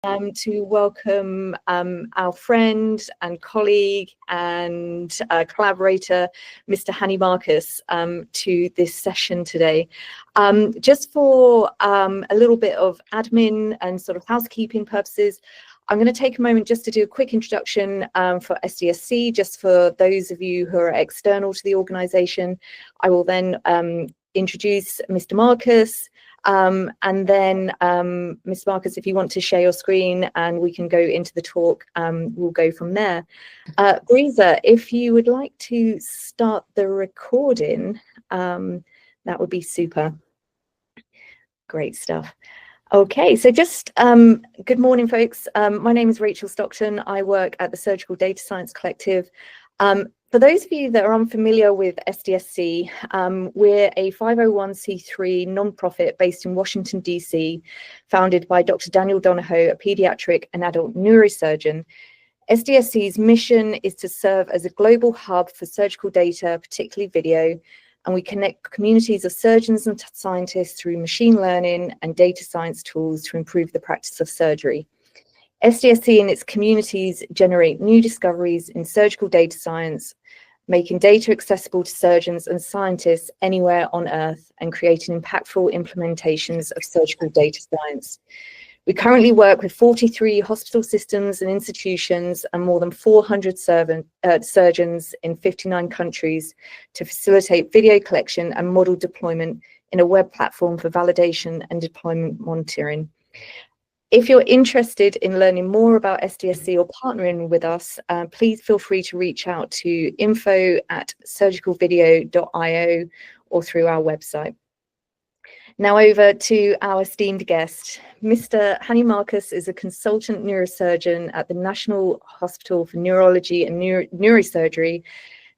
To welcome our friend and colleague and collaborator, Mr. Hani Marcus, to this session today. Just for a little bit of admin and sort of housekeeping purposes, I'm going to take a moment just to do a quick introduction for SDSC, just for those of you who are external to the organisation. I will then introduce Mr. Marcus, and then Ms. Marcus, if you want to share your screen and we can go into the talk, we'll go from there. Breeza, if you would like to start the recording, that would be super. Great stuff. Okay, so just good morning, folks. My name is Rachel Stockton. I work at the Surgical Data Science Collective. For those of you that are unfamiliar with SDSC, we're a 501c3 nonprofit based in Washington, DC, founded by Dr. Daniel Donahoe, a pediatric and adult neurosurgeon. SDSC's mission is to serve as a global hub for surgical data, particularly video, and we connect communities of surgeons and scientists through machine learning and data science tools to improve the practice of surgery. SDSC and its communities generate new discoveries in surgical data science, making data accessible to surgeons and scientists anywhere on Earth and creating impactful implementations of surgical data science. We currently work with 43 hospital systems and institutions and more than 400 surgeons in 59 countries to facilitate video collection and model deployment in a web platform for validation and deployment monitoring. If you're interested in learning more about SDSC or partnering with us, please feel free to reach out to info@surgicalvideo.io or through our website. Now over to our esteemed guest. Mr. Hani Marcus is a consultant neurosurgeon at the National Hospital for Neurology and Neurosurgery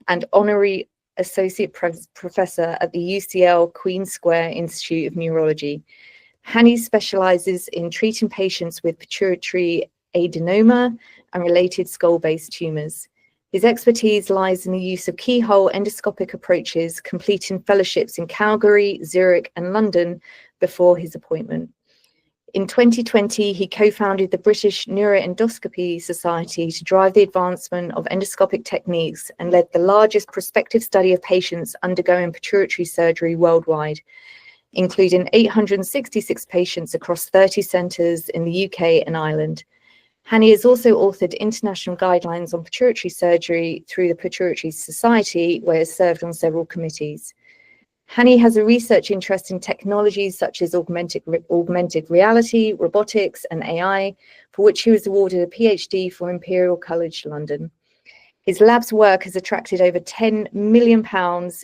and Honorary Associate Professor at the UCL Queen Square Institute of Neurology. Hani specialises in treating patients with pituitary adenoma and related skull-based tumours. His expertise lies in the use of keyhole endoscopic approaches, completing fellowships in Calgary, Zurich and London before his appointment. In 2020, he co-founded the British Neuroendoscopy Society to drive the advancement of endoscopic techniques and led the largest prospective study of patients undergoing pituitary surgery worldwide, including 866 patients across 30 centres in the UK and Ireland. Hani has also authored international guidelines on pituitary surgery through the Pituitary Society, where he has served on several committees. Hani has a research interest in technologies such as augmented reality, robotics and AI, for which he was awarded a PhD from Imperial College London. His lab's work has attracted over £10 million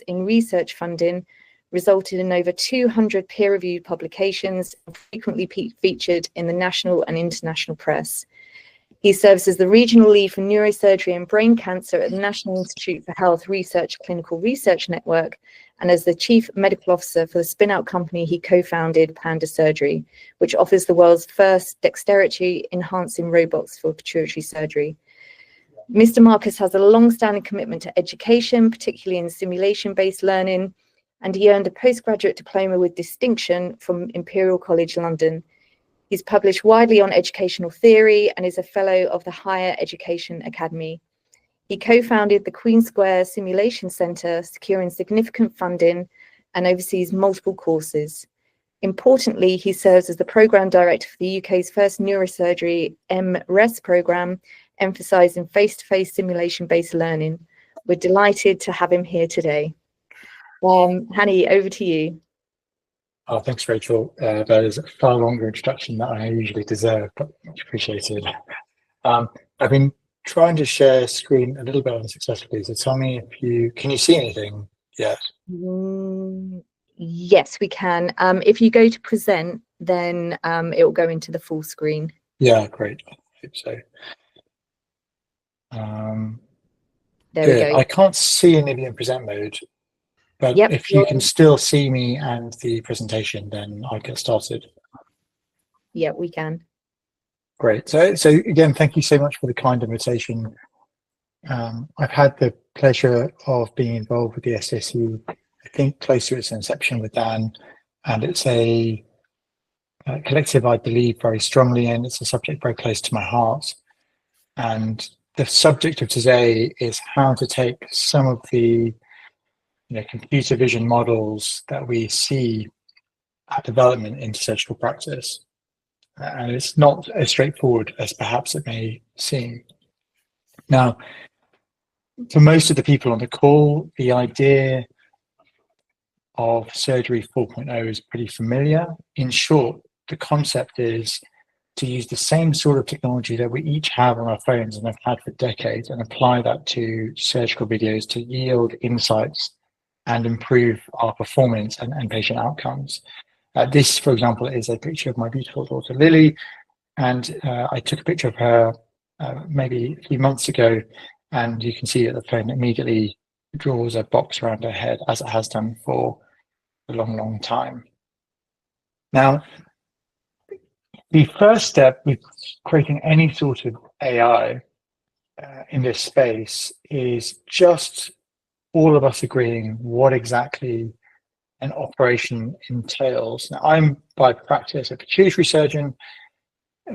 in research funding, resulted in over 200 peer-reviewed publications and frequently featured in the national and international press. He serves as the regional lead for neurosurgery and brain cancer at the National Institute for Health Research Clinical Research Network and as the chief medical officer for the spin-out company he co-founded, Panda Surgery, which offers the world's first dexterity-enhancing robots for pituitary surgery. Mr. Marcus has a long-standing commitment to education, particularly in simulation-based learning, and he earned a postgraduate diploma with distinction from Imperial College London. He's published widely on educational theory and is a fellow of the Higher Education Academy. He co-founded the Queen Square Simulation Centre, securing significant funding and oversees multiple courses. Importantly, he serves as the programme director for the UK's first neurosurgery MRES programme, emphasising face-to-face simulation-based learning. We're delighted to have him here today. Hani, over to you. Oh, thanks, Rachel. That is a far longer introduction than I usually deserve, but much appreciated. I've been trying to share screen a little bit unsuccessfully, so tell me if can you see anything yet? Yes, we can. If you go to present, then it will go into the full screen. Yeah, great. I hope so. There we go. I can't see anything in present mode. But yep, if you can still see me and the presentation, then I'll get started. Yeah, we can. Great. So again, thank you so much for the kind invitation. I've had the pleasure of being involved with the SDSC, I think, close to its inception with Dan, and it's a collective I believe very strongly in. It's a subject very close to my heart. And the subject of today is how to take some of the computer vision models that we see at development into surgical practice. And it's not as straightforward as perhaps it may seem. Now, for most of the people on the call, the idea of Surgery 4.0 is pretty familiar. In short, the concept is to use the same sort of technology that we each have on our phones and have had for decades and apply that to surgical videos to yield insights and improve our performance and patient outcomes. This, for example, is a picture of my beautiful daughter, Lily, and I took a picture of her maybe a few months ago, and you can see that the phone immediately draws a box around her head, as it has done for a long, long time. Now, the first step with creating any sort of AI in this space is just all of us agreeing what exactly an operation entails. Now, I'm by practice a pituitary surgeon,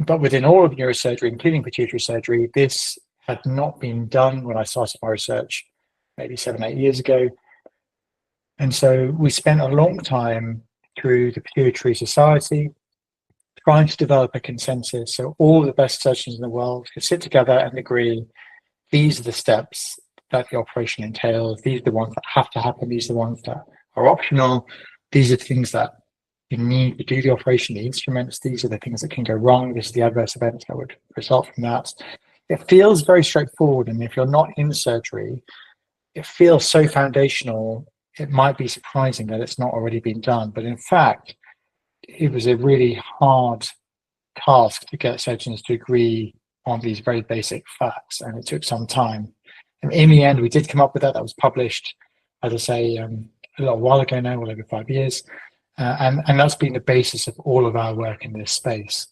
but within all of neurosurgery, including pituitary surgery, this had not been done when I started my research maybe 7-8 years ago. And so we spent a long time through the Pituitary Society trying to develop a consensus so all the best surgeons in the world could sit together and agree these are the steps that the operation entails, these are the ones that have to happen, these are the ones that are optional, these are the things that you need to do the operation, the instruments, these are the things that can go wrong, this is the adverse events that would result from that. It feels very straightforward, and if you're not in surgery, it feels so foundational, it might be surprising that it's not already been done. But in fact, it was a really hard task to get surgeons to agree on these very basic facts, and it took some time. And in the end, we did come up with that. That was published, as I say, a little while ago now, well over 5 years. And that's been the basis of all of our work in this space.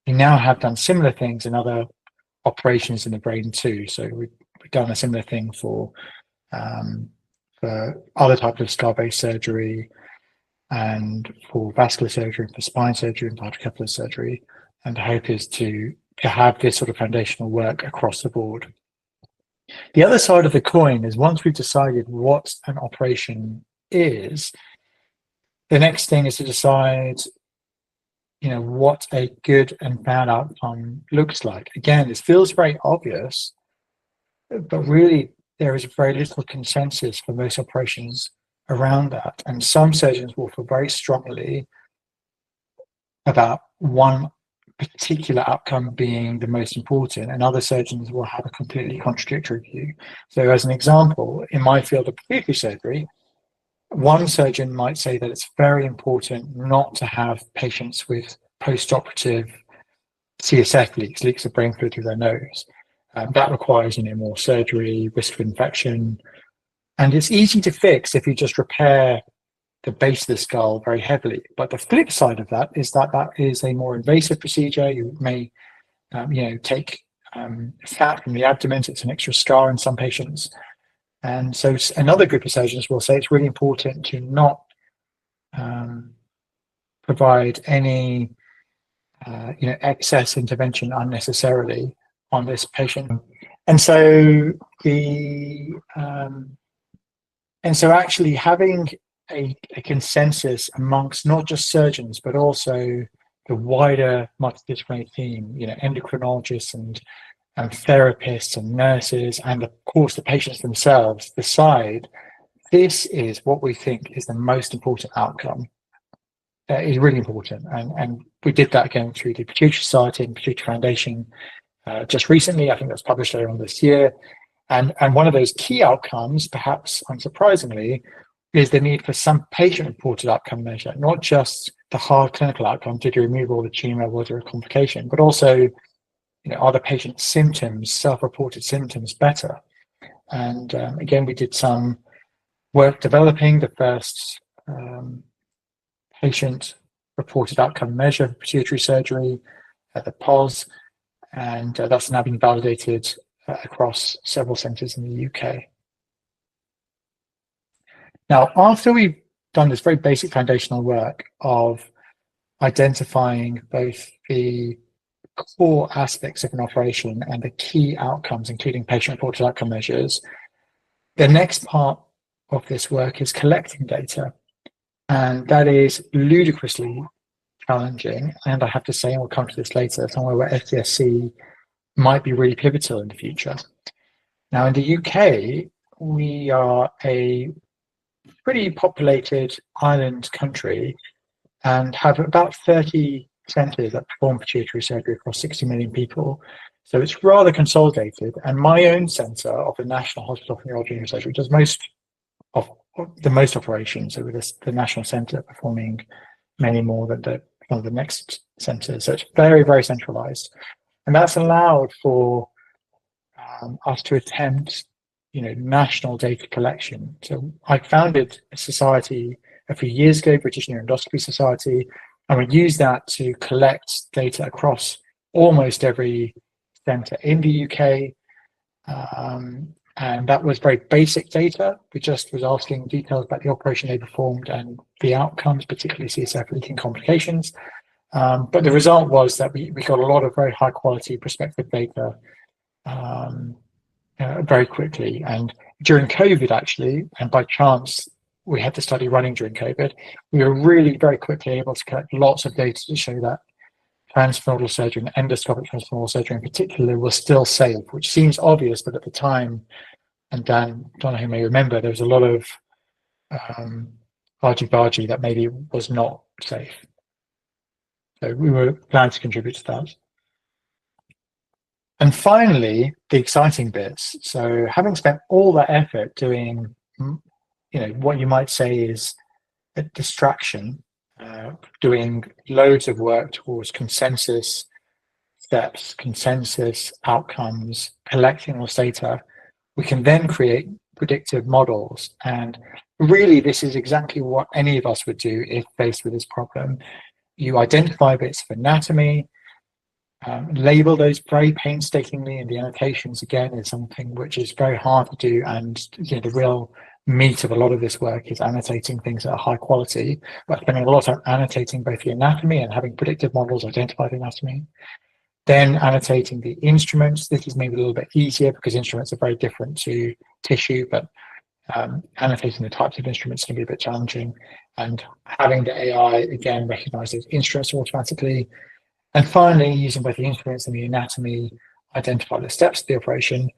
We now have done similar things in other operations in the brain too. So we've done a similar thing for other types of skull-based surgery, and for vascular surgery, and for spine surgery, and hydrocephalus surgery. And the hope is to have this sort of foundational work across the board. The other side of the coin is once we've decided what an operation is, the next thing is to decide, what a good and bad outcome looks like. Again, this feels very obvious, but really there is very little consensus for most operations around that. And some surgeons will feel very strongly about one particular outcome being the most important, and other surgeons will have a completely contradictory view. So as an example, in my field of pituitary surgery, one surgeon might say that it's very important not to have patients with post-operative CSF leaks of brain fluid through their nose. That requires more surgery, risk of infection, and it's easy to fix if you just repair the base of the skull very heavily. But the flip side of that is that is a more invasive procedure. You may, take fat from the abdomen. It's an extra scar in some patients. And so another group of surgeons will say it's really important to not provide any, excess intervention unnecessarily on this patient. And so actually having a consensus amongst not just surgeons, but also the wider multidisciplinary team, endocrinologists and therapists and nurses, and of course the patients themselves, decide this is what we think is the most important outcome. Is really important. And we did that again through the Pituitary Society and Pituitary Foundation just recently. I think that's published earlier on this year. And one of those key outcomes, perhaps unsurprisingly, is the need for some patient-reported outcome measure, not just the hard clinical outcome, did you remove all the tumour, was there a complication, but also, are the patient's symptoms, self-reported symptoms, better? And again, we did some work developing the first patient-reported outcome measure for pituitary surgery, the POS, and that's now been validated across several centres in the UK. Now, after we've done this very basic foundational work of identifying both the core aspects of an operation and the key outcomes, including patient-reported outcome measures. The next part of this work is collecting data, and that is ludicrously challenging. And I have to say, and we'll come to this later, somewhere where SDSC might be really pivotal in the future. Now, in the UK, we are a pretty populated island country and have about 30 centres that perform pituitary surgery across 60 million people. So it's rather consolidated. And my own centre of the National Hospital for Neurology and Neurosurgery does most operations. So with the National Centre performing many more than one of the next centres. So it's very, very centralised. And that's allowed for us to attempt, national data collection. So I founded a society a few years ago, British Neuroendoscopy Society, and we use that to collect data across almost every centre in the UK. And that was very basic data. We just was asking details about the operation they performed and the outcomes, particularly CSF leaking complications. But the result was that we got a lot of very high quality prospective data very quickly. And during COVID, actually, and by chance, we had the study running during COVID, we were really very quickly able to collect lots of data to show that transfemoral surgery and endoscopic transfemoral surgery in particular was still safe, which seems obvious, but at the time, and Dan Donahue may remember, there was a lot of argy-bargy that maybe was not safe. So we were glad to contribute to that. And finally, the exciting bits. So having spent all that effort doing, what you might say is a distraction, doing loads of work towards consensus steps, consensus outcomes, collecting all this data, we can then create predictive models. And really, this is exactly what any of us would do if faced with this problem. You identify bits of anatomy, label those very painstakingly, and the annotations, again, is something which is very hard to do. And the real meat of a lot of this work is annotating things at a high quality, but spending a lot of annotating both the anatomy and having predictive models identify the anatomy. Then annotating the instruments. This is maybe a little bit easier because instruments are very different to tissue, but annotating the types of instruments can be a bit challenging. And having the AI, again, recognize those instruments automatically. And finally, using both the instruments and the anatomy, identify the steps of the operation.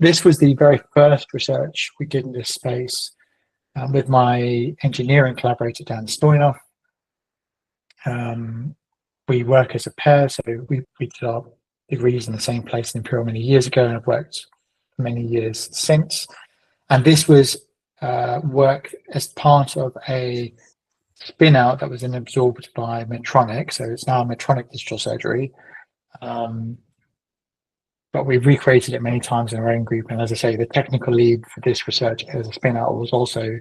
This was the very first research we did in this space with my engineering collaborator, Dan Stoyanov. We work as a pair, so we did our degrees in the same place in Imperial many years ago, and have worked for many years since. And this was work as part of a spin out that was then absorbed by Medtronic. So it's now Medtronic Digital Surgery. But we've recreated it many times in our own group. And as I say, the technical lead for this research as a spin out was also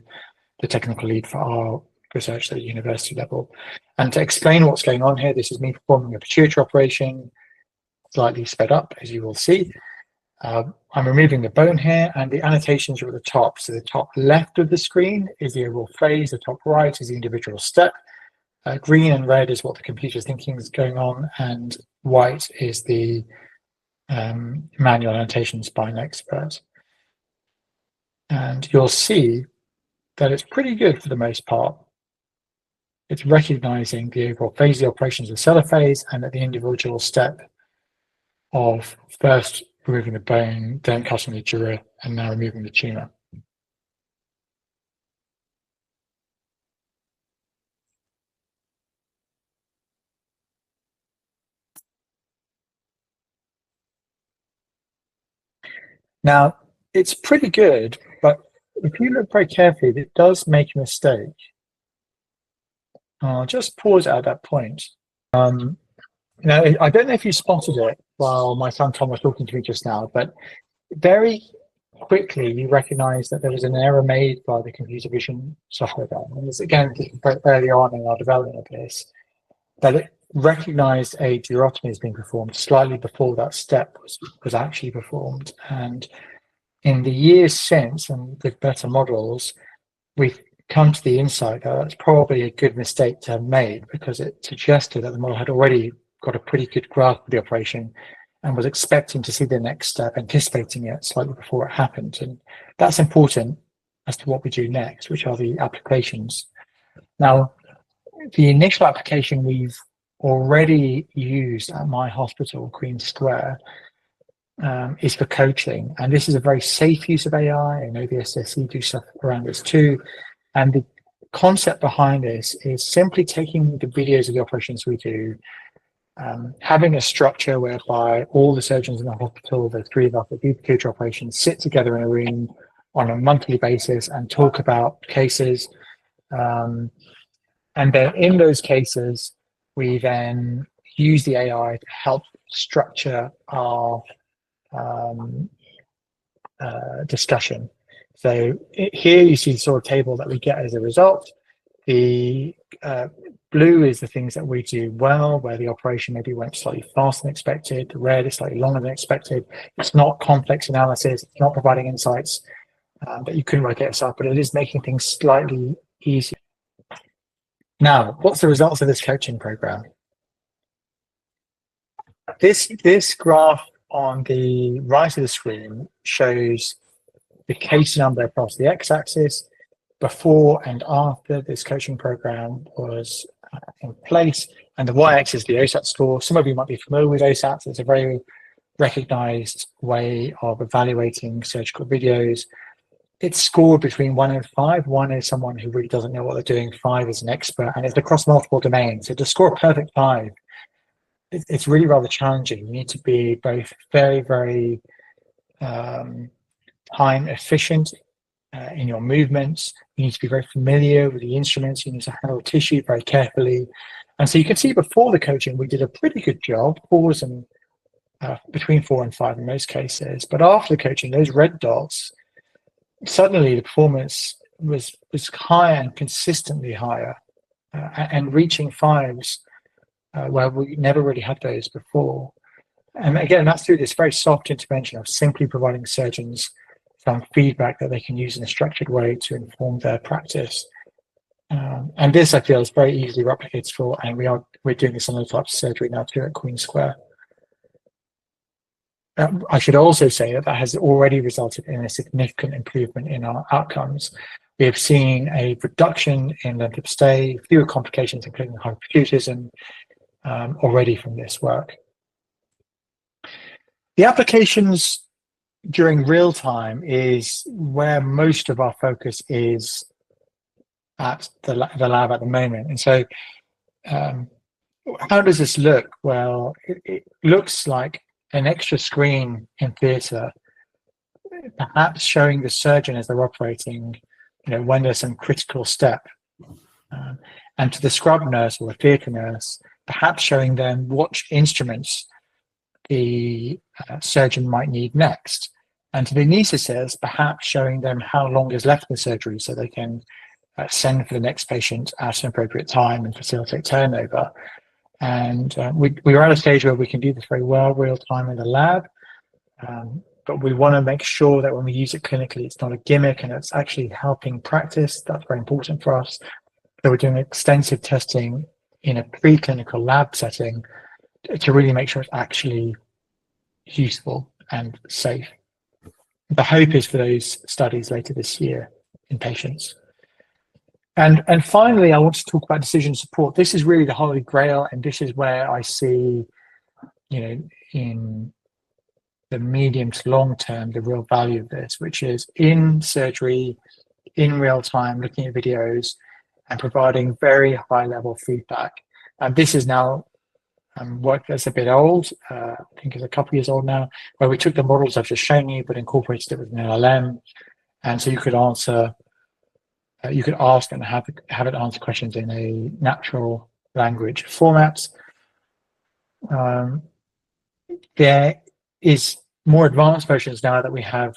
the technical lead for our research at the university level. And to explain what's going on here, this is me performing a pituitary operation, slightly sped up, as you will see. I'm removing the bone here, and the annotations are at the top. So the top left of the screen is the overall phase, the top right is the individual step. Green and red is what the computer is thinking is going on, and white is the manual annotations by an expert. And you'll see that it's pretty good for the most part. It's recognizing the overall phase of the operation as a cellular phase, and at the individual step of first removing the bone, then cutting the dura, and now removing the tumor. Now, it's pretty good, but if you look very carefully, it does make a mistake. I'll just pause at that point. Now, I don't know if you spotted it while my son Tom was talking to me just now, but very quickly you recognize that there was an error made by the computer vision software. And this, again, very early on in our development of this, that it recognized a durotomy as being performed slightly before that step was actually performed. And in the years since, and with better models, we've come to the insight that that's probably a good mistake to have made, because it suggested that the model had already got a pretty good grasp of the operation and was expecting to see the next step, anticipating it slightly before it happened. And that's important as to what we do next, which are the applications. Now, the initial application we've already used at my hospital, Queen Square, is for coaching. And this is a very safe use of AI. I know the SDSC do stuff around this too. And the concept behind this is simply taking the videos of the operations we do, having a structure whereby all the surgeons in the hospital, the three of us that do pituitary operations, sit together in a room on a monthly basis and talk about cases. And then in those cases, we then use the AI to help structure our discussion. So here you see the sort of table that we get as a result. The blue is the things that we do well, where the operation maybe went slightly faster than expected. The red is slightly longer than expected. It's not complex analysis. It's not providing insights that you couldn't work it yourself, but it is making things slightly easier. Now, what's the results of this coaching program? This graph on the right of the screen shows the case number across the x-axis before and after this coaching program was in place, and the y-axis is the OSAT score. Some of you might be familiar with OSAT. It's a very recognized way of evaluating surgical videos. It's scored between 1 and 5. 1 is someone who really doesn't know what they're doing. 5 is an expert, and it's across multiple domains. So to score a perfect 5, it's really rather challenging. You need to be both very, very time efficient in your movements. You need to be very familiar with the instruments. You need to handle tissue very carefully. And so you can see before the coaching, we did a pretty good job, 4s and between 4 and 5 in most cases. But after the coaching, those red dots, suddenly the performance was higher and consistently higher, and reaching 5s where we never really had those before. And again, that's through this very soft intervention of simply providing surgeons some feedback that they can use in a structured way to inform their practice. And this, I feel, is very easily replicatable, and we're doing this on other types of surgery now too at Queen Square. I should also say that has already resulted in a significant improvement in our outcomes. We have seen a reduction in length of stay, fewer complications, including hyperpituitism, already from this work. The applications during real time is where most of our focus is at the lab at the moment. And so how does this look? Well, it looks like an extra screen in theatre, perhaps showing the surgeon as they're operating, when there's some critical step, and to the scrub nurse or the theatre nurse, perhaps showing them what instruments the surgeon might need next, and to the anaesthetist, perhaps showing them how long is left in the surgery so they can send for the next patient at an appropriate time and facilitate turnover. And we are at a stage where we can do this very well, real time in the lab, but we want to make sure that when we use it clinically, it's not a gimmick and it's actually helping practice. That's very important for us. So we're doing extensive testing in a preclinical lab setting to really make sure it's actually useful and safe. The hope is for those studies later this year in patients. And finally, I want to talk about decision support. This is really the holy grail, and this is where I see, in the medium to long term, the real value of this, which is in surgery, in real time, looking at videos and providing very high level feedback. And this is now work that's a bit old, I think it's a couple of years old now, where we took the models I've just shown you, but incorporated it with an LLM. And so you could ask and have it answer questions in a natural language format. There is more advanced versions now that we have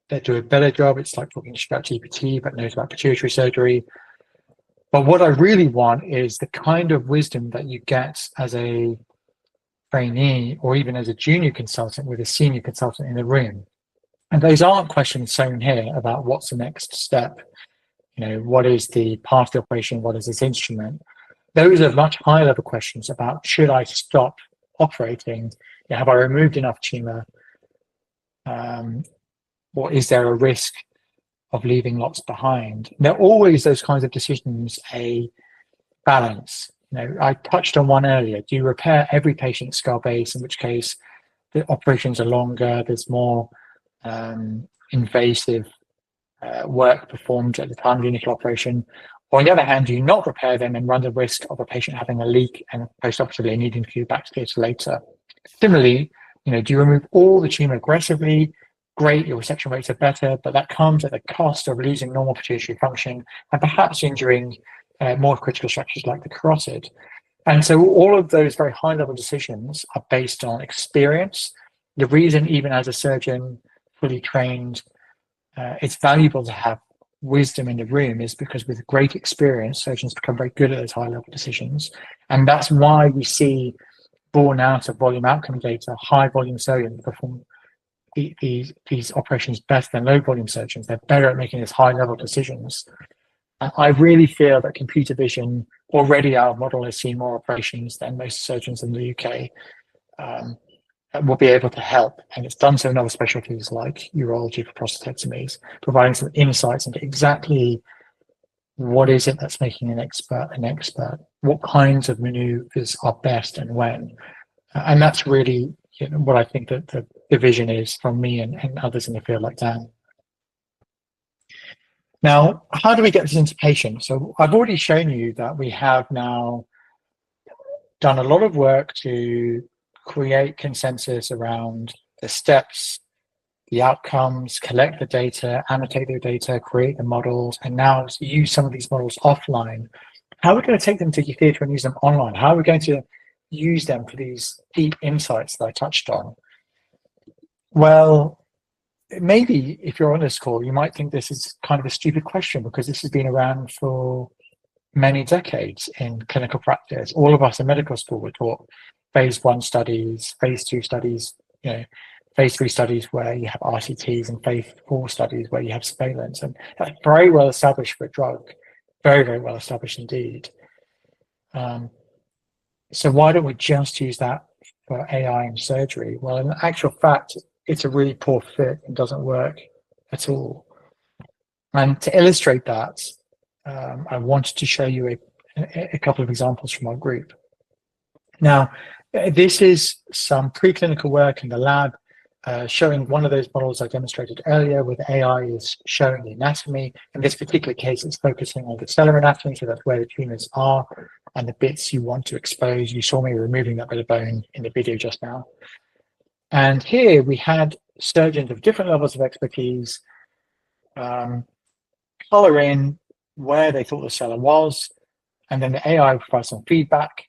that do a better job. It's like talking to ChatGPT, but knows about pituitary surgery. But what I really want is the kind of wisdom that you get as a trainee or even as a junior consultant with a senior consultant in the room. And those aren't questions shown here about what's the next step what is the part of the operation? What is this instrument? Those are much higher level questions about, should I stop operating? Have I removed enough tumor? Or is there a risk of leaving lots behind? There are always those kinds of decisions, a balance. I touched on one earlier. Do you repair every patient's skull base, in which case the operations are longer, there's more invasive work performed at the time of the initial operation? Or on the other hand, do you not repair them and run the risk of a patient having a leak and post-operatively needing to be back to theatre later? Similarly, do you remove all the tumor aggressively? Great, your resection rates are better, but that comes at the cost of losing normal pituitary function and perhaps injuring more critical structures like the carotid. And so all of those very high-level decisions are based on experience. The reason, even as a surgeon, fully trained, it's valuable to have wisdom in the room is because with great experience, surgeons become very good at those high-level decisions. And that's why we see, born out of volume outcome data, high-volume surgeons perform these operations better than low-volume surgeons. They're better at making these high-level decisions. And I really feel that computer vision, already our model has seen more operations than most surgeons in the UK, will be able to help. And it's done so in other specialties like urology for prostatectomies, providing some insights into exactly what is it that's making an expert an expert, what kinds of maneuvers are best and when. And that's really what I think that the vision is from me and others in the field like Dan. Now, how do we get this into patients? So I've already shown you that we have now done a lot of work to create consensus around the steps, the outcomes, collect the data, annotate the data, create the models, and now use some of these models offline. How are we going to take them to theatre and use them online? How are we going to use them for these deep insights that I touched on? Well, maybe if you're on this call, you might think this is kind of a stupid question because this has been around for many decades in clinical practice. All of us in medical school were taught phase 1 studies, phase 2 studies, phase 3 studies where you have RCTs and phase 4 studies where you have surveillance. And that's very well established for a drug, very, very well established indeed. So why don't we just use that for AI and surgery? Well, in actual fact, it's a really poor fit and doesn't work at all. And to illustrate that, I wanted to show you a couple of examples from our group. Now, this is some preclinical work in the lab showing one of those models I demonstrated earlier with AI is showing the anatomy. In this particular case, it's focusing on the stellar anatomy, so that's where the tumors are and the bits you want to expose. You saw me removing that bit of bone in the video just now. And here we had surgeons of different levels of expertise color in where they thought the cellar was, and then the AI would provide some feedback,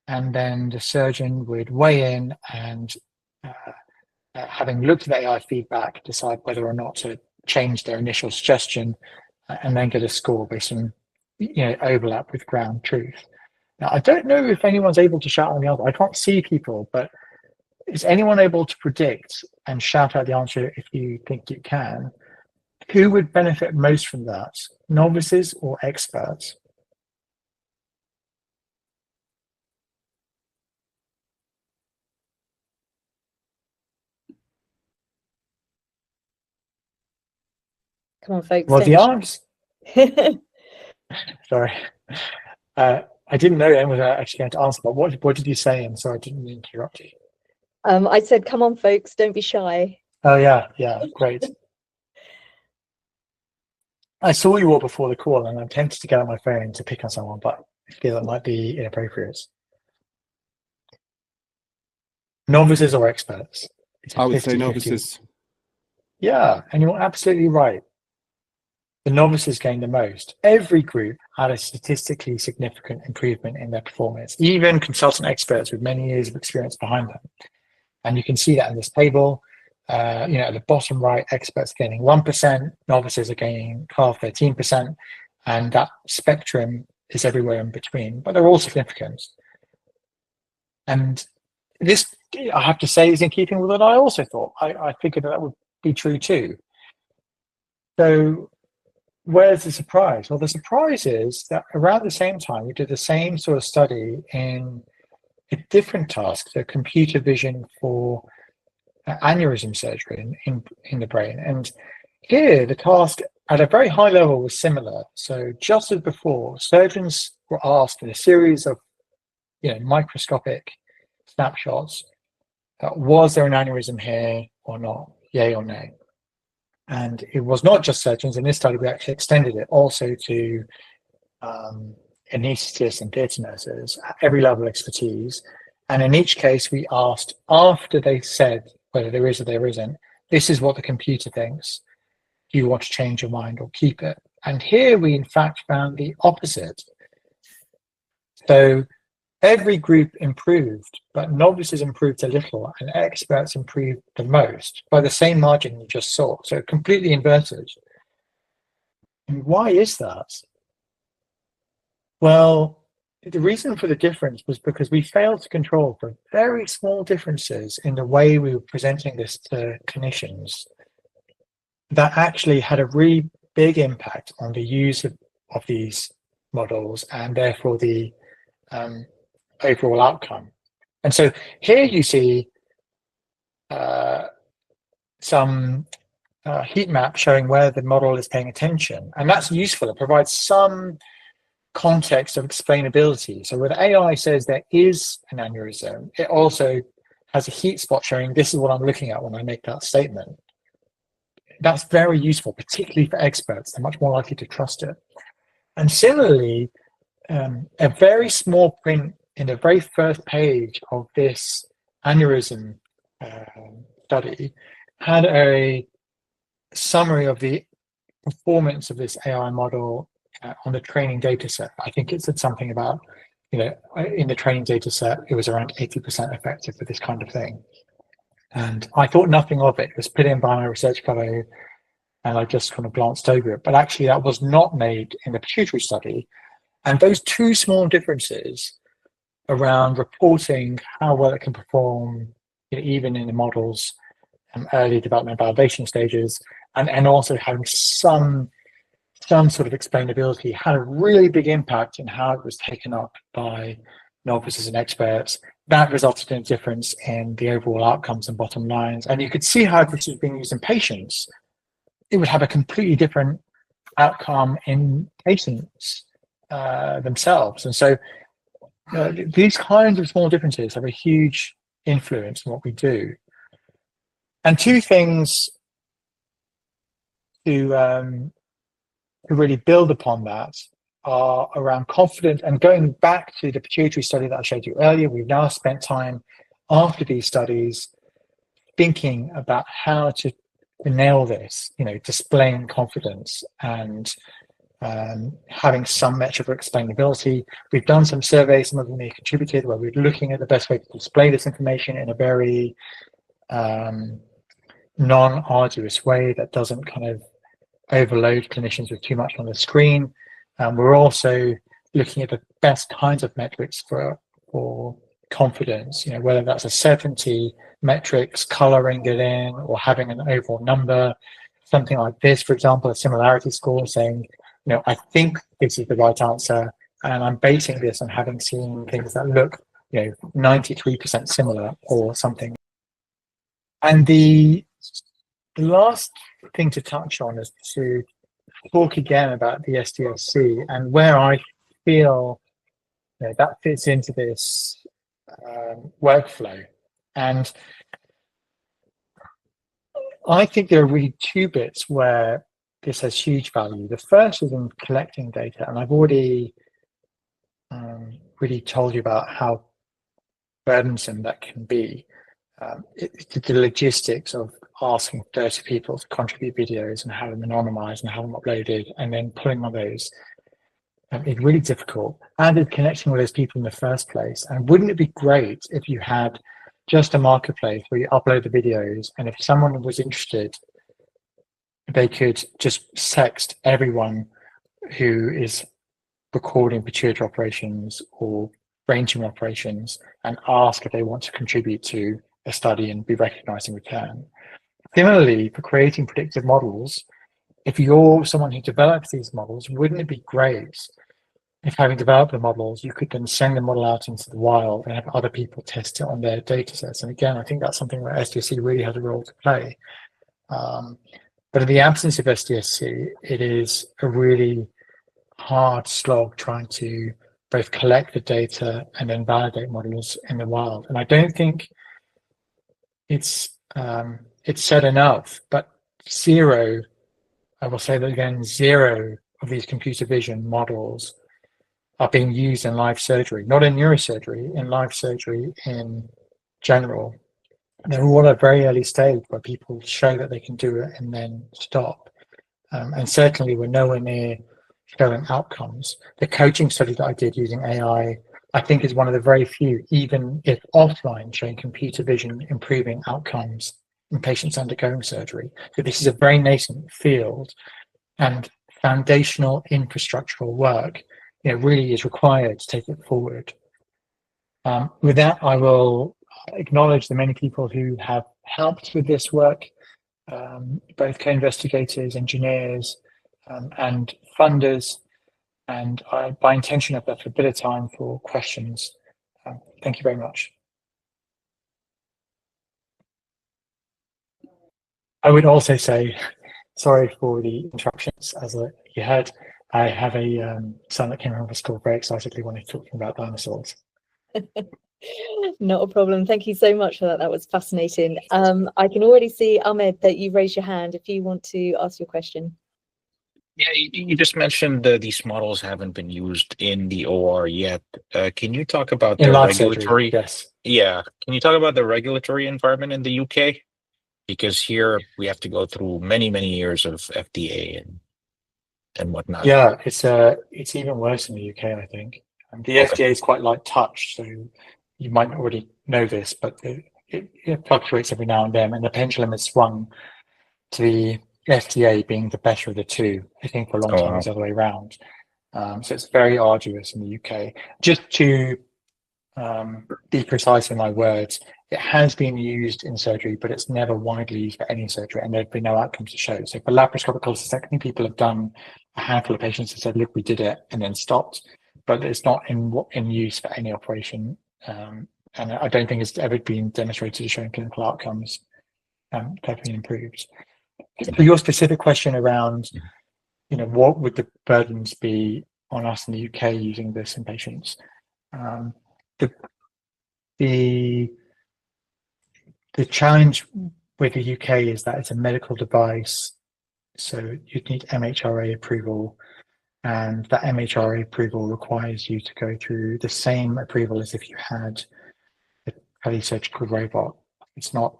and then the surgeon would weigh in and having looked at the AI feedback, decide whether or not to change their initial suggestion and then get a score based on overlap with ground truth. Now, I don't know if anyone's able to shout on the answer. I can't see people, but is anyone able to predict and shout out the answer if you think you can? Who would benefit most from that, novices or experts? Come on, folks. Well, the answer. Sorry. I didn't know anyone was actually going to answer, but what did you say? I'm sorry, I didn't mean to interrupt you. I said, come on, folks, don't be shy. Oh, yeah, great. I saw you all before the call, and I'm tempted to get on my phone to pick on someone, but I feel it might be inappropriate. Novices or experts? I would say novices. Yeah, and you're absolutely right. The novices gained the most. Every group had a statistically significant improvement in their performance, even consultant experts with many years of experience behind them. And you can see that in this table. At the bottom right, experts gaining 1%, novices are gaining 12-13%, and that spectrum is everywhere in between, but they're all significant. And this, I have to say, is in keeping with what I also thought. I figured that would be true too. So where's the surprise? Well, the surprise is that around the same time, we did the same sort of study in a different task, so computer vision for aneurysm surgery in the brain. And here, the task at a very high level was similar. So just as before, surgeons were asked in a series of microscopic snapshots, was there an aneurysm here or not, yay or nay? And it was not just surgeons. In this study, we actually extended it also to anaesthetists and theatre nurses at every level of expertise. And in each case, we asked, after they said whether there is or there isn't, this is what the computer thinks. Do you want to change your mind or keep it? And here we, in fact, found the opposite. So every group improved, but novices improved a little and experts improved the most by the same margin you just saw. So completely inverted. And why is that? Well, the reason for the difference was because we failed to control for very small differences in the way we were presenting this to clinicians that actually had a really big impact on the use of these models and therefore the overall outcome. And so here you see some heat map showing where the model is paying attention, and that's useful. It provides some context of explainability. So when AI says there is an aneurysm, it also has a heat spot showing this is what I'm looking at when I make that statement. That's very useful, particularly for experts. They're much more likely to trust it. And similarly, a very small print in the very first page of this aneurysm study had a summary of the performance of this AI model on the training data set. I think it said something about, in the training data set, it was around 80% effective for this kind of thing. And I thought nothing of it. It was put in by my research fellow, and I just kind of glanced over it. But actually, that was not made in the Pituitary study. And those two small differences around reporting how well it can perform, even in the model's early development validation stages, and also having some sort of explainability, had a really big impact in how it was taken up by novices and experts. That resulted in a difference in the overall outcomes and bottom lines. And you could see how this was being used in patients. It would have a completely different outcome in patients themselves. And so these kinds of small differences have a huge influence on what we do. And two things to really build upon that are around confidence, and going back to the Pituitary study that I showed you earlier, we've now spent time after these studies thinking about how to nail this, displaying confidence and having some measure of explainability. We've done some surveys, some of them have contributed, where we're looking at the best way to display this information in a very non-arduous way that doesn't kind of overload clinicians with too much on the screen. We're also looking at the best kinds of metrics for confidence, whether that's a certainty metrics, coloring it in, or having an overall number, something like this, for example, a similarity score saying, I think this is the right answer, and I'm basing this on having seen things that look, 93% similar or something. And the last thing to touch on is to talk again about the SDSC and where I feel that fits into this workflow. And I think there are really two bits where this has huge value. The first is in collecting data, and I've already really told you about how burdensome that can be. The logistics of asking 30 people to contribute videos and have them anonymized and have them uploaded and then pulling on those is really difficult. And it's connecting with those people in the first place. And wouldn't it be great if you had just a marketplace where you upload the videos, and if someone was interested, they could just text everyone who is recording pituitary operations or brain tumor operations and ask if they want to contribute to a study and be recognized in return. Similarly, for creating predictive models, if you're someone who develops these models, wouldn't it be great if, having developed the models, you could then send the model out into the wild and have other people test it on their data sets? And again, I think that's something where SDSC really has a role to play. But in the absence of SDSC, it is a really hard slog trying to both collect the data and then validate models in the wild. And I don't think it's said enough, but zero, I will say that again, zero of these computer vision models are being used in live surgery, not in neurosurgery, in live surgery in general. They're all at a very early stage where people show that they can do it and then stop. And certainly we're nowhere near showing outcomes. The coaching study that I did using AI, I think, is one of the very few, even if offline, showing computer vision improving outcomes in patients undergoing surgery. So this is a very nascent field, and foundational infrastructural work, really is required to take it forward. With that, I will acknowledge the many people who have helped with this work, both co-investigators, engineers, and funders. And by intention, I've left a bit of time for questions. Thank you very much. I would also say, sorry for the interruptions. As you heard, I have a son that came home from school very excitedly when I talking about dinosaurs. Not a problem. Thank you so much for that. That was fascinating. I can already see, Ahmed, that you've raised your hand if you want to ask your question. Yeah, you just mentioned these models haven't been used in the OR yet. Can you talk about the regulatory? Yes. Yeah. Can you talk about the regulatory environment in the UK? Because here we have to go through many, many years of FDA and whatnot. Yeah, it's even worse in the UK, I think. The FDA is quite light touch, so you might already know this, but it fluctuates every now and then, and the pendulum has swung to the FDA being the better of the two. I think for a long time it's the other way around. So it's very arduous in the UK. Just to be precise in my words, it has been used in surgery, but it's never widely used for any surgery, and there've been no outcomes to show. So for laparoscopic cholecystectomy, people have done a handful of patients that said, look, we did it, and then stopped, but it's not in use for any operation. And I don't think it's ever been demonstrated to show clinical outcomes perfectly improved. For your specific question around, what would the burdens be on us in the UK using this in patients? The challenge with the UK is that it's a medical device, so you'd need MHRA approval, and that MHRA approval requires you to go through the same approval as if you had a telesurgical robot. It's not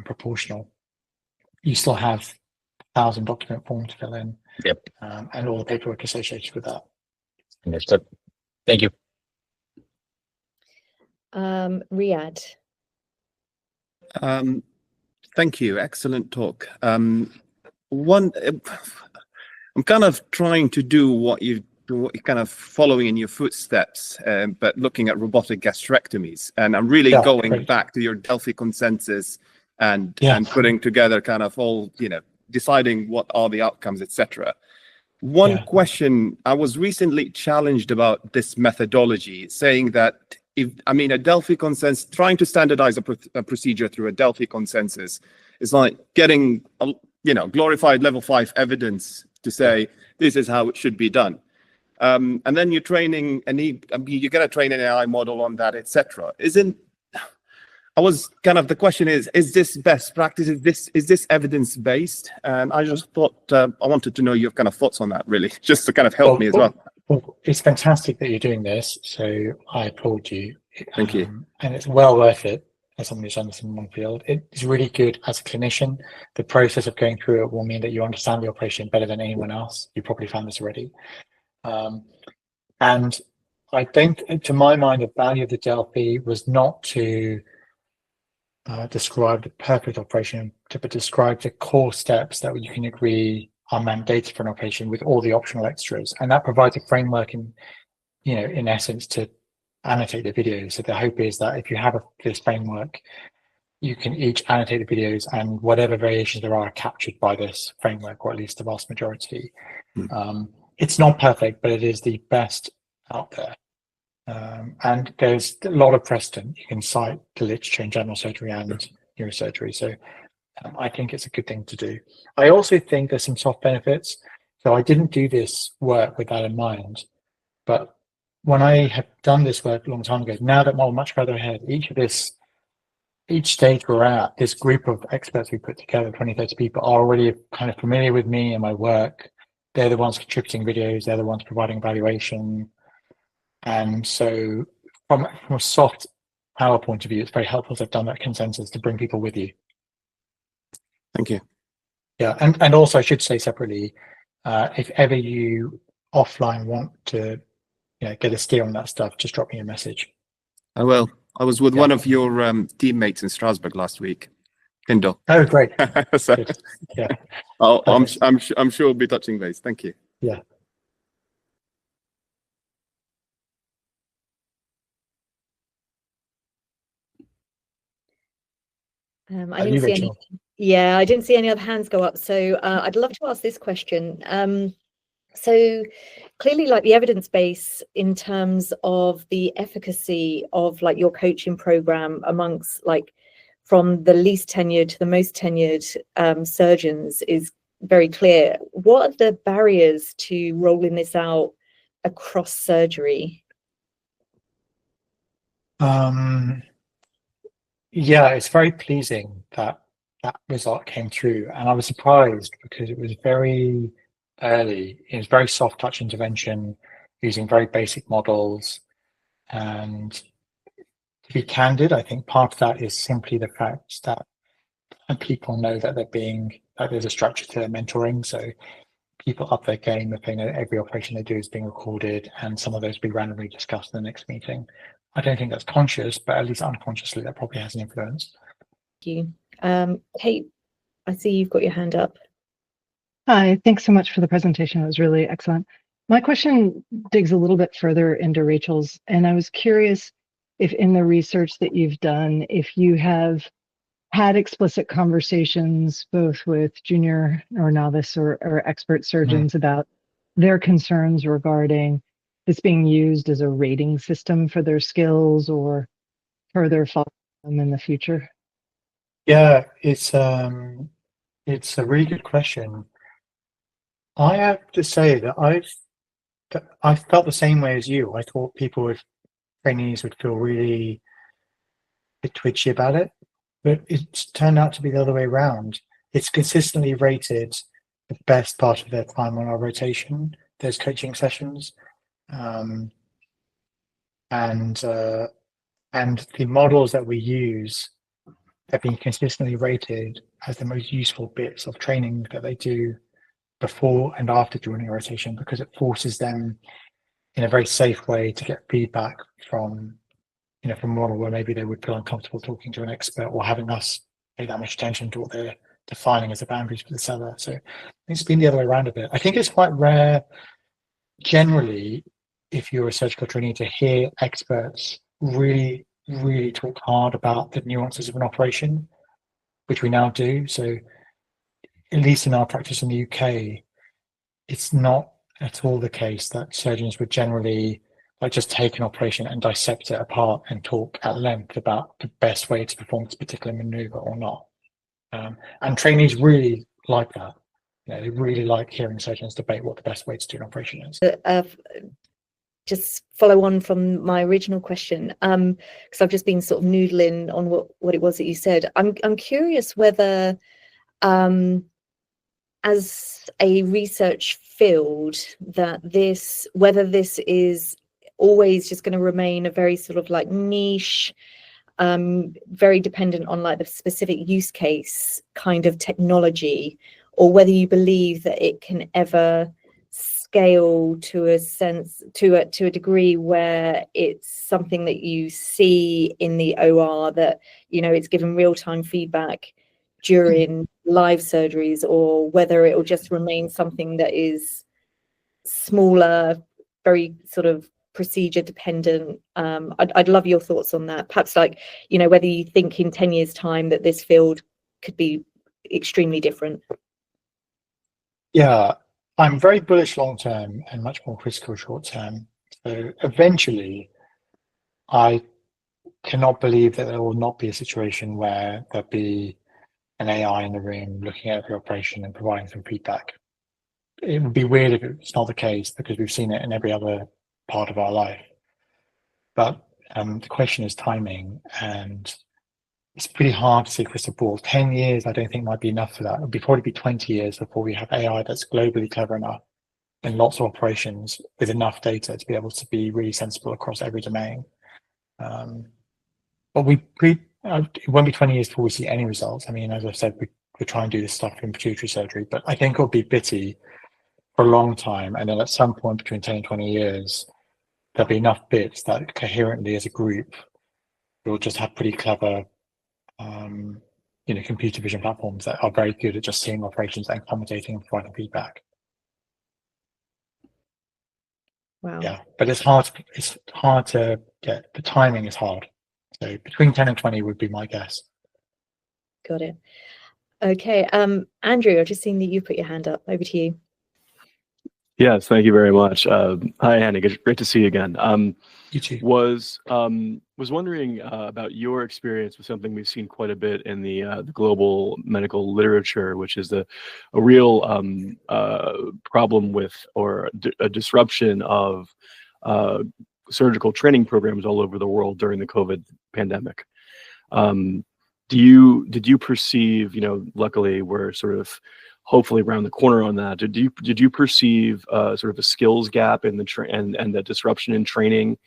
proportional. You still have 1,000 document form to fill in, and all the paperwork associated with that. Understood. Thank you. Riyadh. Thank you. Excellent talk. I'm kind of trying to do what you kind of following in your footsteps, but looking at robotic gastrectomies, and I'm really going back to your Delphi consensus and putting together kind of all, deciding what are the outcomes, etc. One question, I was recently challenged about this methodology, saying that a Delphi consensus, trying to standardize a procedure through a Delphi consensus is like getting, glorified level 5 evidence to say this is how it should be done. And then you're training, you're going to train an AI model on that, etc. The question is this best practice? Is this evidence-based? And I just thought, I wanted to know your kind of thoughts on that, really, just to kind of help me as well. Well, it's fantastic that you're doing this, so I applaud you. Thank you. And it's well worth it as someone who's done this in one field. It's really good as a clinician. The process of going through it will mean that you understand the operation better than anyone else. You probably found this already. And I think, to my mind, the value of the Delphi was not to describe the perfect operation, but describe the core steps that you can agree are mandated for an operation with all the optional extras, and that provides a framework in essence to annotate the video. So the hope is that if you have this framework, you can each annotate the videos, and whatever variations there are captured by this framework, or at least the vast majority. It's not perfect, but it is the best out there. And there's a lot of precedent you can cite to literature in general surgery and neurosurgery. So I think it's a good thing to do. I also think there's some soft benefits. So I didn't do this work with that in mind, but when I had done this work a long time ago, now that we're much further ahead, each stage we're at, this group of experts we put together, 20, 30 people, are already kind of familiar with me and my work. They're the ones contributing videos, they're the ones providing evaluation. And so from a soft power point of view, it's very helpful to have done that consensus to bring people with you. Thank you. Yeah, and also I should say separately, if ever you offline want to get a steer on that stuff, just drop me a message. I will. I was with one of your teammates in Strasbourg last week, Kindle. Oh, great. So, yeah. I'm sure we'll be touching base. Thank you. Yeah. I didn't see any. Yeah, I didn't see any other hands go up. So I'd love to ask this question. So clearly, like, the evidence base in terms of the efficacy of like your coaching program amongst, like, from the least tenured to the most tenured surgeons is very clear. What are the barriers to rolling this out across surgery? Yeah, it's very pleasing that that result came through, and I was surprised because it was very early. It was very soft touch intervention using very basic models. And to be candid, I think part of that is simply the fact that people know that that there's a structure to their mentoring. So people up their game if they know every operation they do is being recorded, and some of those will be randomly discussed in the next meeting. I don't think that's conscious, but at least unconsciously that probably has an influence. Thank you. Kate, I see you've got your hand up. Hi, thanks so much for the presentation. It was really excellent. My question digs a little bit further into Rachel's, and I was curious if in the research that you've done, if you have had explicit conversations both with junior or novice or expert surgeons about their concerns regarding this being used as a rating system for their skills or further follow them in the future. Yeah, it's a really good question. I have to say that I felt the same way as you. I thought trainees would feel really a bit twitchy about it, but it's turned out to be the other way around. It's consistently rated the best part of their time on our rotation, those coaching sessions. And the models that we use have been consistently rated as the most useful bits of training that they do before and after joining a rotation, because it forces them in a very safe way to get feedback from a model where maybe they would feel uncomfortable talking to an expert or having us pay that much attention to what they're defining as the boundaries for the seller. So it's been the other way around a bit. I think it's quite rare generally, if you're a surgical trainee, to hear experts really, really talk hard about the nuances of an operation, which we now do. So at least in our practice in the UK, it's not at all the case that surgeons would generally just take an operation and dissect it apart and talk at length about the best way to perform this particular maneuver or not. And trainees really like that. They really like hearing surgeons debate what the best way to do an operation is. Just follow on from my original question, because I've just been sort of noodling on what it was that you said. I'm curious whether, as a research field, whether this is always just going to remain a very sort of like niche, very dependent on like the specific use case kind of technology, or whether you believe that it can ever scale to a degree where it's something that you see in the OR, that it's given real-time feedback during live surgeries, or whether it will just remain something that is smaller, very sort of procedure dependent? I'd love your thoughts on that. Perhaps, like, whether you think in 10 years' time that this field could be extremely different. Yeah, I'm very bullish long term and much more critical short term. So eventually, I cannot believe that there will not be a situation where there'll be an AI in the room looking at the operation and providing some feedback. It would be weird if it's not the case, because we've seen it in every other part of our life. But the question is timing, and it's pretty hard to see crystal ball. 10 years, I don't think might be enough for that. It would probably be 20 years before we have AI that's globally clever enough in lots of operations with enough data to be able to be really sensible across every domain. But it won't be 20 years before we see any results. I mean, as I said, we try and do this stuff in pituitary surgery, but I think it'll be bitty for a long time. And then at some point between 10 and 20 years, there'll be enough bits that coherently as a group, we'll just have pretty clever computer vision platforms that are very good at just seeing operations and commentating and providing feedback. Wow. Yeah, but it's hard to get. The timing is hard. So between 10 and 20 would be my guess. Got it. Okay. Andrew, I've just seen that you put your hand up. Over to you. Yes, thank you very much. Hi, Hani. Great to see you again. You too. Was wondering about your experience with something we've seen quite a bit in the global medical literature, which is a real problem with, or a disruption of surgical training programs all over the world during the COVID pandemic. Did you perceive, luckily we're sort of hopefully around the corner on that. Did you perceive sort of a skills gap in and the disruption in training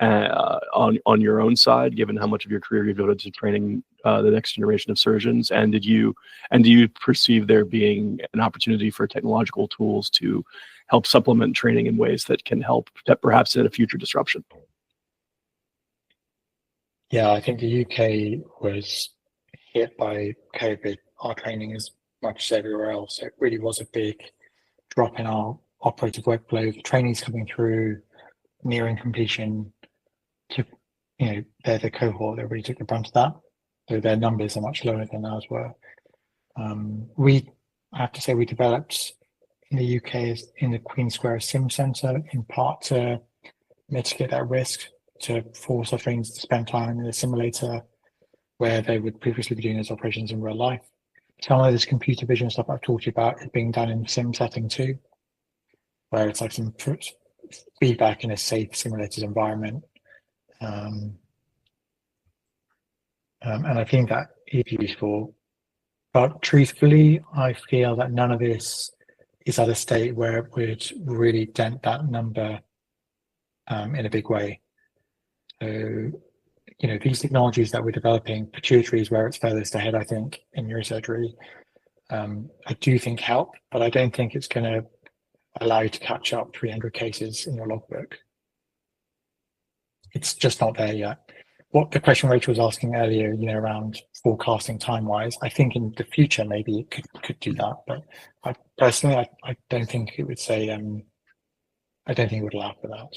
on your own side, given how much of your career you've devoted to training the next generation of surgeons? And do you perceive there being an opportunity for technological tools to help supplement training in ways that can help perhaps in a future disruption? Yeah, I think the UK was hit by COVID. Our training is much as everywhere else. It really was a big drop in our operative workflow. The trainees coming through, nearing completion, they're the cohort that really took the brunt of that. So their numbers are much lower than ours were. I have to say, we developed in the UK in the Queen Square Sim Centre, in part to mitigate that risk, to force our trainees to spend time in the simulator where they would previously be doing those operations in real life. Some of this computer vision stuff I've talked to you about is being done in sim setting too, where it's like some feedback in a safe simulated environment. And I think that is useful. But truthfully, I feel that none of this is at a state where it would really dent that number in a big way. So, these technologies that we're developing, pituitary is where it's furthest ahead, I think, in neurosurgery. I do think help, but I don't think it's going to allow you to catch up 300 cases in your logbook. It's just not there yet. What the question Rachel was asking earlier, around forecasting time-wise, I think in the future maybe it could do that, but I don't think it would say. I don't think it would allow for that.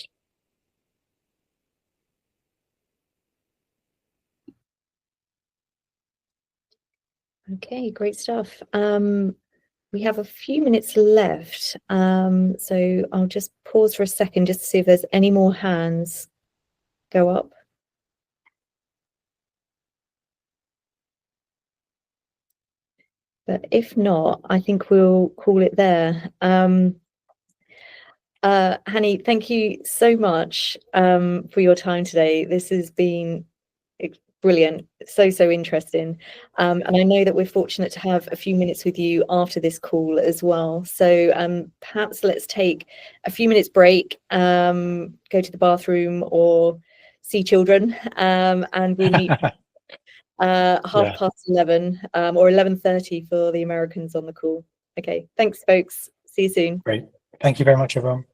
Okay, great stuff. We have a few minutes left, so I'll just pause for a second just to see if there's any more hands go up. But if not, I think we'll call it there. Hani, thank you so much for your time today. This has been brilliant, so interesting, and I know that we're fortunate to have a few minutes with you after this call as well. So perhaps let's take a few minutes break, go to the bathroom or see children, and we'll meet half past 11 or 11:30 for the Americans on the call. Okay, thanks folks, see you soon. Great, thank you very much everyone.